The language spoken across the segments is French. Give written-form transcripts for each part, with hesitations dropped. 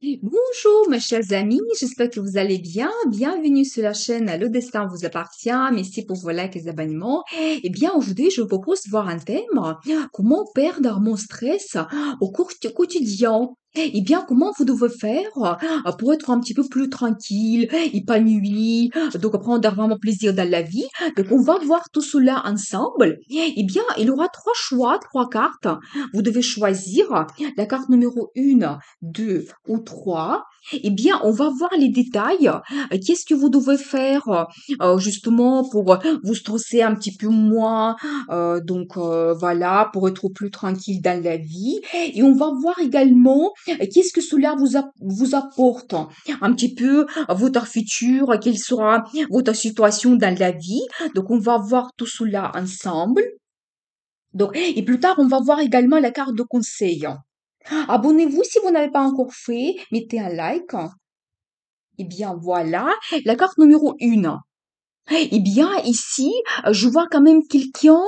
Bonjour mes chers amis, j'espère que vous allez bien. Bienvenue sur la chaîne Le Destin vous appartient. Merci pour vos likes et abonnements. Eh bien, aujourd'hui, je vous propose de voir un thème. Comment perdre mon stress au cours du quotidien? Eh bien, comment vous devez faire pour être un petit peu plus tranquille, épanoui, donc prendre vraiment plaisir dans la vie. Donc, on va voir tout cela ensemble. Eh bien, il y aura trois choix, trois cartes. Vous devez choisir la carte numéro 1, 2 ou 3. Eh bien, on va voir les détails. Qu'est-ce que vous devez faire justement pour vous stresser un petit peu moins, voilà, pour être plus tranquille dans la vie. Et on va voir également qu'est-ce que cela vous apporte un petit peu votre futur, quelle sera votre situation dans la vie. Donc, on va voir tout cela ensemble. Donc, et plus tard, on va voir également la carte de conseil. Abonnez-vous si vous n'avez pas encore fait, mettez un like. Eh bien, voilà, la carte numéro 1. Eh bien, ici, je vois quand même quelqu'un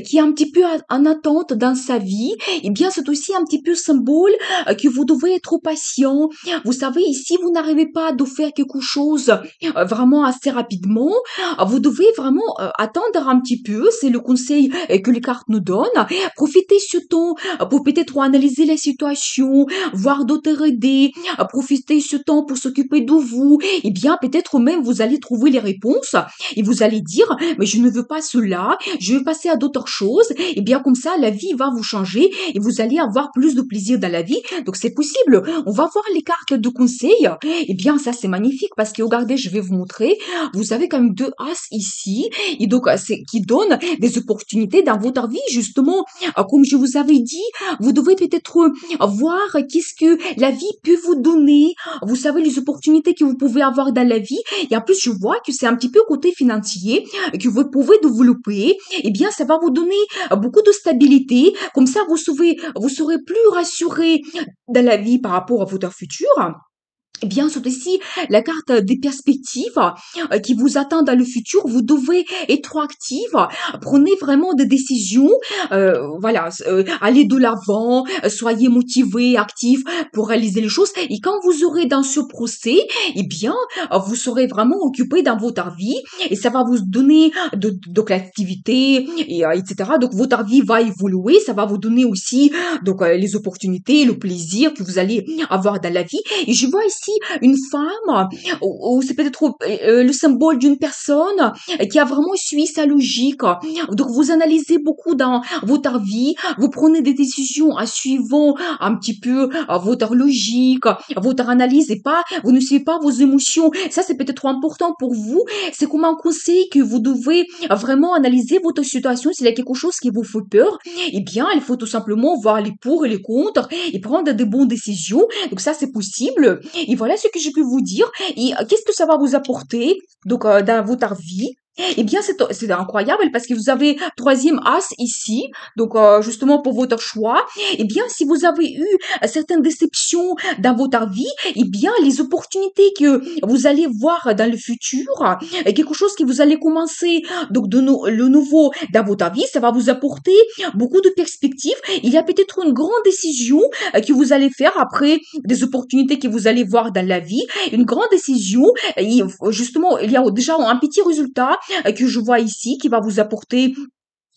qui est un petit peu en attente dans sa vie. Eh bien, c'est aussi un petit peu symbole que vous devez être patient. Vous savez, ici, vous n'arrivez pas de faire quelque chose vraiment assez rapidement. Vous devez vraiment attendre un petit peu. C'est le conseil que les cartes nous donnent. Profitez ce temps pour peut-être analyser la situation, voir d'autres idées. Profitez ce temps pour s'occuper de vous. Eh bien, peut-être même vous allez trouver les réponses et vous allez dire, mais je ne veux pas cela, je veux passer à d'autres choses. Et bien comme ça, la vie va vous changer et vous allez avoir plus de plaisir dans la vie. Donc c'est possible. On va voir les cartes de conseil. Eh bien ça c'est magnifique parce que regardez, je vais vous montrer. Vous avez quand même deux as ici et donc c'est qui donnent des opportunités dans votre vie justement. Comme je vous avais dit, vous devez peut-être voir qu'est-ce que la vie peut vous donner. Vous savez les opportunités que vous pouvez avoir dans la vie. Et en plus, je vois que c'est un petit peu côté financier que vous pouvez développer. Eh bien, ça va vous donner beaucoup de stabilité. Comme ça, vous serez plus rassuré dans la vie par rapport à votre futur. Eh bien, c'est aussi la carte des perspectives qui vous attend dans le futur. Vous devez être active. Prenez vraiment des décisions. Voilà, allez de l'avant. Soyez motivé, actif pour réaliser les choses. Et quand vous aurez dans ce procès, eh bien, vous serez vraiment occupé dans votre vie et ça va vous donner de l'activité, etc. Donc, votre vie va évoluer. Ça va vous donner aussi les opportunités, le plaisir que vous allez avoir dans la vie. Et je vois ici une femme, ou c'est peut-être le symbole d'une personne qui a vraiment suivi sa logique. Donc vous analysez beaucoup dans votre vie, vous prenez des décisions en suivant un petit peu votre logique, votre analyse et pas, vous ne suivez pas vos émotions. Ça c'est peut-être important pour vous. C'est comme un conseil que vous devez vraiment analyser votre situation. S'il y a quelque chose qui vous fait peur, eh bien il faut tout simplement voir les pour et les contre et prendre des bonnes décisions. Donc ça c'est possible. Et voilà ce que je peux vous dire. Et qu'est-ce que ça va vous apporter dans votre vie? Eh bien, c'est incroyable parce que vous avez troisième as ici, justement pour votre choix. Eh bien, si vous avez eu certaines déceptions dans votre vie, eh bien, les opportunités que vous allez voir dans le futur, quelque chose que vous allez commencer le nouveau dans votre vie, ça va vous apporter beaucoup de perspectives. Il y a peut-être une grande décision que vous allez faire après des opportunités que vous allez voir dans la vie, une grande décision. Et justement, il y a déjà un petit résultat que je vois ici qui va vous apporter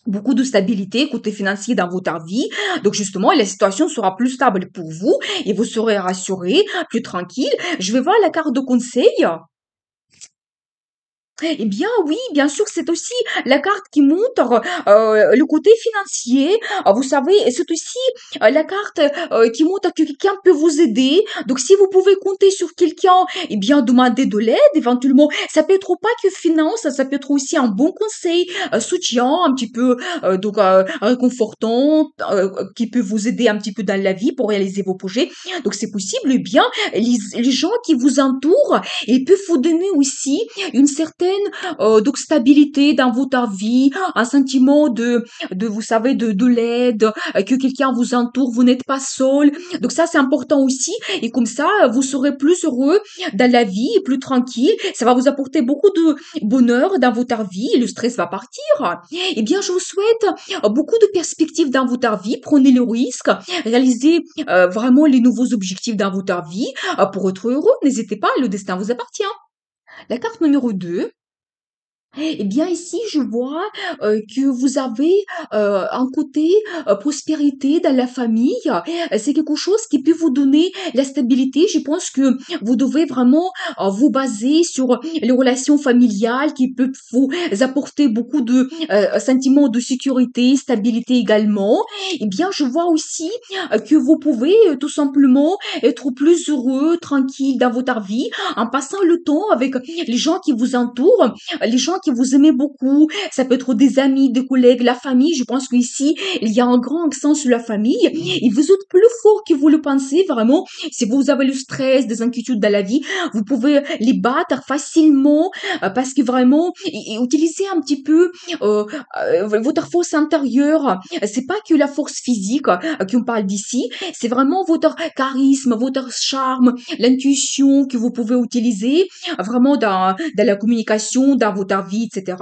beaucoup de stabilité côté financier dans votre vie. Donc justement, la situation sera plus stable pour vous et vous serez rassuré, plus tranquille. Je vais voir la carte de conseil. Eh bien oui, bien sûr, c'est aussi la carte qui montre le côté financier. Vous savez, c'est aussi la carte qui montre que quelqu'un peut vous aider. Donc si vous pouvez compter sur quelqu'un, eh bien demander de l'aide éventuellement. Ça peut être pas que finance, ça peut être aussi un bon conseil, soutien, un petit peu réconfortant, qui peut vous aider un petit peu dans la vie pour réaliser vos projets. Donc c'est possible. Eh bien, les gens qui vous entourent, ils peuvent vous donner aussi une certaine donc stabilité dans votre vie, un sentiment vous savez, de l'aide, que quelqu'un vous entoure, vous n'êtes pas seul. Donc ça, c'est important aussi. Et comme ça, vous serez plus heureux dans la vie, plus tranquille. Ça va vous apporter beaucoup de bonheur dans votre vie. Le stress va partir. Eh bien, je vous souhaite beaucoup de perspectives dans votre vie. Prenez le risque, réalisez vraiment les nouveaux objectifs dans votre vie pour être heureux. N'hésitez pas, le destin vous appartient. La carte numéro 2. Eh bien, ici, je vois que vous avez un côté prospérité dans la famille. C'est quelque chose qui peut vous donner la stabilité. Je pense que vous devez vraiment vous baser sur les relations familiales qui peuvent vous apporter beaucoup de sentiments de sécurité, stabilité également. Eh bien, je vois aussi que vous pouvez tout simplement être plus heureux, tranquille dans votre vie en passant le temps avec les gens qui vous entourent, les gens qui vous aimez beaucoup. Ça peut être des amis, des collègues, la famille. Je pense qu'ici, il y a un grand accent sur la famille. Et vous êtes plus fort que vous le pensez, vraiment. Si vous avez le stress, des inquiétudes dans la vie, vous pouvez les battre facilement parce que vraiment, utilisez un petit peu votre force intérieure. C'est pas que la force physique qu'on parle d'ici, c'est vraiment votre charisme, votre charme, l'intuition que vous pouvez utiliser vraiment dans la communication, dans votre vie, etc.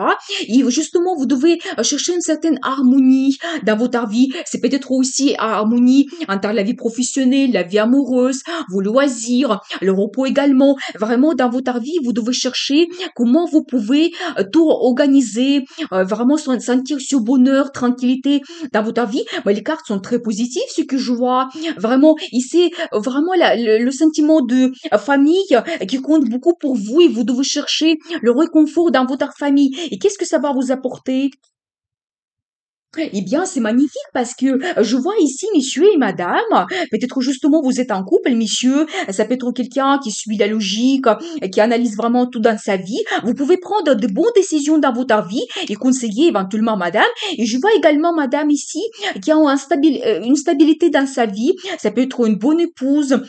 Et justement, vous devez chercher une certaine harmonie dans votre vie. C'est peut-être aussi harmonie entre la vie professionnelle, la vie amoureuse, vos loisirs, le repos également. Vraiment, dans votre vie, vous devez chercher comment vous pouvez tout organiser, vraiment sentir ce bonheur, tranquillité dans votre vie. Mais les cartes sont très positives, ce que je vois. Vraiment, ici, vraiment le sentiment de famille qui compte beaucoup pour vous et vous devez chercher le réconfort dans votre famille. Et qu'est-ce que ça va vous apporter? Eh bien, c'est magnifique parce que je vois ici monsieur et madame. Peut-être justement vous êtes en couple, monsieur. Ça peut être quelqu'un qui suit la logique, qui analyse vraiment tout dans sa vie. Vous pouvez prendre de bonnes décisions dans votre vie et conseiller éventuellement madame. Et je vois également madame ici qui a une stabilité dans sa vie. Ça peut être une bonne épouse,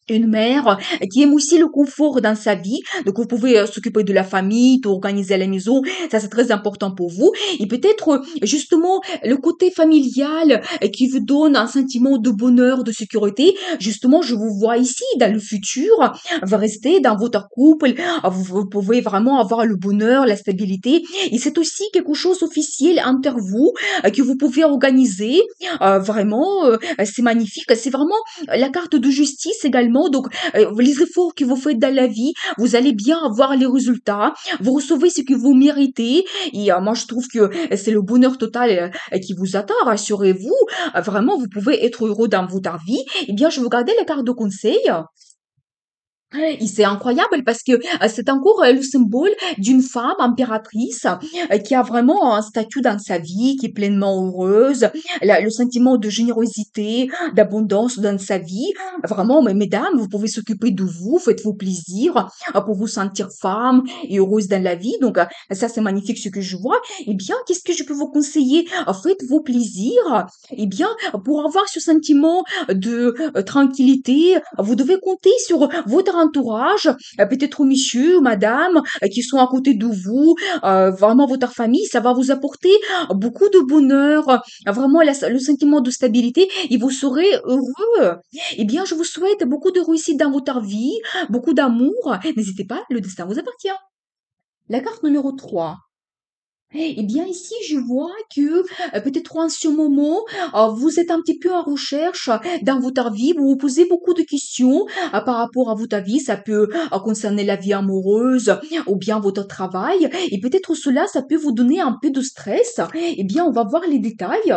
une mère qui aime aussi le confort dans sa vie. Donc, vous pouvez s'occuper de la famille, tout organiser à la maison. Ça, c'est très important pour vous. Et peut-être, justement, le côté familial qui vous donne un sentiment de bonheur, de sécurité. Justement, je vous vois ici, dans le futur, vous restez dans votre couple. Vous pouvez vraiment avoir le bonheur, la stabilité. Et c'est aussi quelque chose officiel entre vous que vous pouvez organiser. Vraiment, c'est magnifique. C'est vraiment la carte de justice également. Donc, les efforts que vous faites dans la vie, vous allez bien avoir les résultats. Vous recevez ce que vous méritez. Et moi, je trouve que c'est le bonheur total qui vous attend. Rassurez-vous. Vraiment, vous pouvez être heureux dans votre vie. Eh bien, je vais regarder la carte de conseil. Et c'est incroyable parce que c'est encore le symbole d'une femme impératrice qui a vraiment un statut dans sa vie, qui est pleinement heureuse, le sentiment de générosité, d'abondance dans sa vie. Vraiment, mais mesdames, vous pouvez s'occuper de vous, faites-vous plaisir pour vous sentir femme et heureuse dans la vie. Donc, ça, c'est magnifique ce que je vois. Eh bien, qu'est-ce que je peux vous conseiller? Faites-vous plaisir. Eh bien, pour avoir ce sentiment de tranquillité, vous devez compter sur votre entourage, peut-être monsieur, madame, qui sont à côté de vous, vraiment votre famille, ça va vous apporter beaucoup de bonheur, vraiment le sentiment de stabilité et vous serez heureux. Eh bien, je vous souhaite beaucoup de réussite dans votre vie, beaucoup d'amour. N'hésitez pas, le destin vous appartient. La carte numéro 3. Eh bien, ici, je vois que peut-être en ce moment, vous êtes un petit peu en recherche dans votre vie, vous vous posez beaucoup de questions par rapport à votre vie. Ça peut concerner la vie amoureuse ou bien votre travail. Et peut-être cela, ça peut vous donner un peu de stress. Eh bien, on va voir les détails.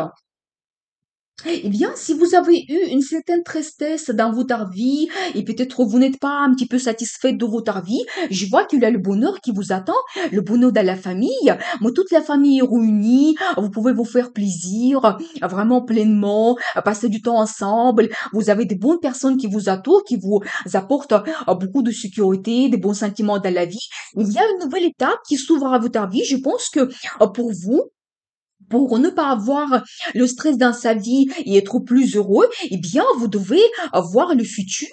Eh bien, si vous avez eu une certaine tristesse dans votre vie et peut-être vous n'êtes pas un petit peu satisfait de votre vie, je vois qu'il y a le bonheur qui vous attend, le bonheur de la famille. Moi, toute la famille est réunie, vous pouvez vous faire plaisir, vraiment pleinement, passer du temps ensemble. Vous avez des bonnes personnes qui vous entourent, qui vous apportent beaucoup de sécurité, des bons sentiments dans la vie. Il y a une nouvelle étape qui s'ouvre à votre vie. Je pense que pour vous, Pour ne pas avoir le stress dans sa vie et être plus heureux, eh bien, vous devez voir le futur.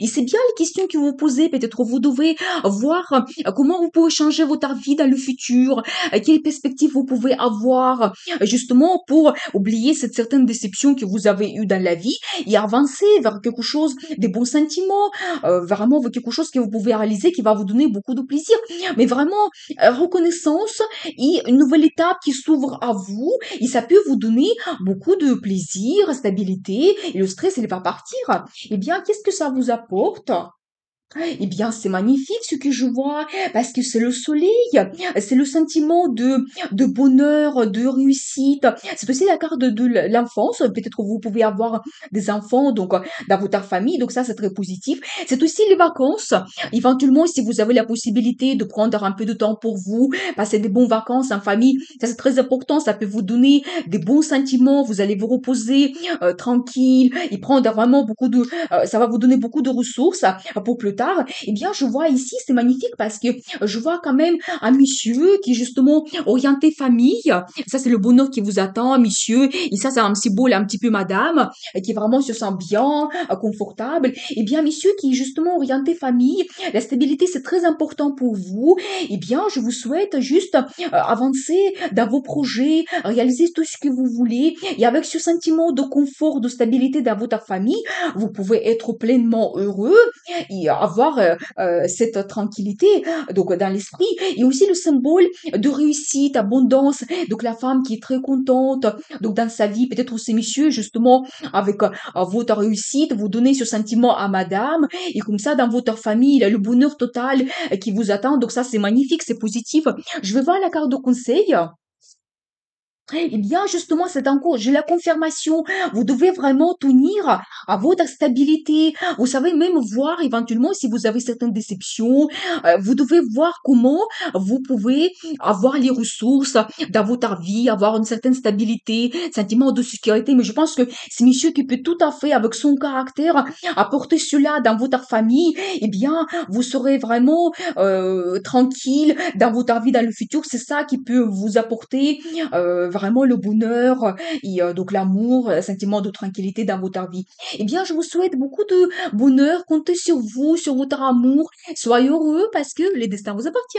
Et c'est bien les questions que vous posez. Peut-être vous devez voir comment vous pouvez changer votre vie dans le futur, quelles perspectives vous pouvez avoir, justement pour oublier cette certaine déception que vous avez eue dans la vie et avancer vers quelque chose, des bons sentiments, vraiment vers quelque chose que vous pouvez réaliser qui va vous donner beaucoup de plaisir. Mais vraiment, reconnaissance et une nouvelle étape qui s'ouvre à vous et ça peut vous donner beaucoup de plaisir, stabilité et le stress, il va partir. Eh bien, qu'est-ce que ça vous apporte? Eh bien, c'est magnifique ce que je vois parce que c'est le soleil, c'est le sentiment de bonheur, de réussite. C'est aussi la carte de l'enfance. Peut-être que vous pouvez avoir des enfants donc dans votre famille, donc ça c'est très positif. C'est aussi les vacances. Éventuellement, si vous avez la possibilité de prendre un peu de temps pour vous, passer des bonnes vacances en famille, ça c'est très important. Ça peut vous donner des bons sentiments. Vous allez vous reposer tranquille et prendre vraiment beaucoup de, ça va vous donner beaucoup de ressources pour plus tard. Eh bien, je vois ici, c'est magnifique parce que je vois quand même un monsieur qui est justement orienté famille. Ça, c'est le bonheur qui vous attend, monsieur. Et ça, c'est un symbole un petit peu madame, qui vraiment se sent bien, confortable. Eh bien, monsieur qui est justement orienté famille, la stabilité, c'est très important pour vous. Eh bien, je vous souhaite juste avancer dans vos projets, réaliser tout ce que vous voulez. Et avec ce sentiment de confort, de stabilité dans votre famille, vous pouvez être pleinement heureux et avoir cette tranquillité donc dans l'esprit et aussi le symbole de réussite, abondance. Donc la femme qui est très contente donc dans sa vie, peut-être aussi monsieur justement avec votre réussite, vous donnez ce sentiment à madame et comme ça dans votre famille, il y a le bonheur total qui vous attend. Donc ça c'est magnifique, c'est positif. Je vais voir la carte de conseil. Eh bien, justement, c'est en cours. J'ai la confirmation. Vous devez vraiment tenir à votre stabilité. Vous savez même voir éventuellement si vous avez certaines déceptions. Vous devez voir comment vous pouvez avoir les ressources dans votre vie, avoir une certaine stabilité, sentiment de sécurité. Mais je pense que c'est monsieur qui peut tout à fait, avec son caractère, apporter cela dans votre famille. Eh bien, vous serez vraiment tranquille dans votre vie, dans le futur. C'est ça qui peut vous apporter vraiment le bonheur et donc l'amour, sentiment de tranquillité dans votre vie. Eh bien, je vous souhaite beaucoup de bonheur. Comptez sur vous, sur votre amour. Soyez heureux parce que le destin vous appartient.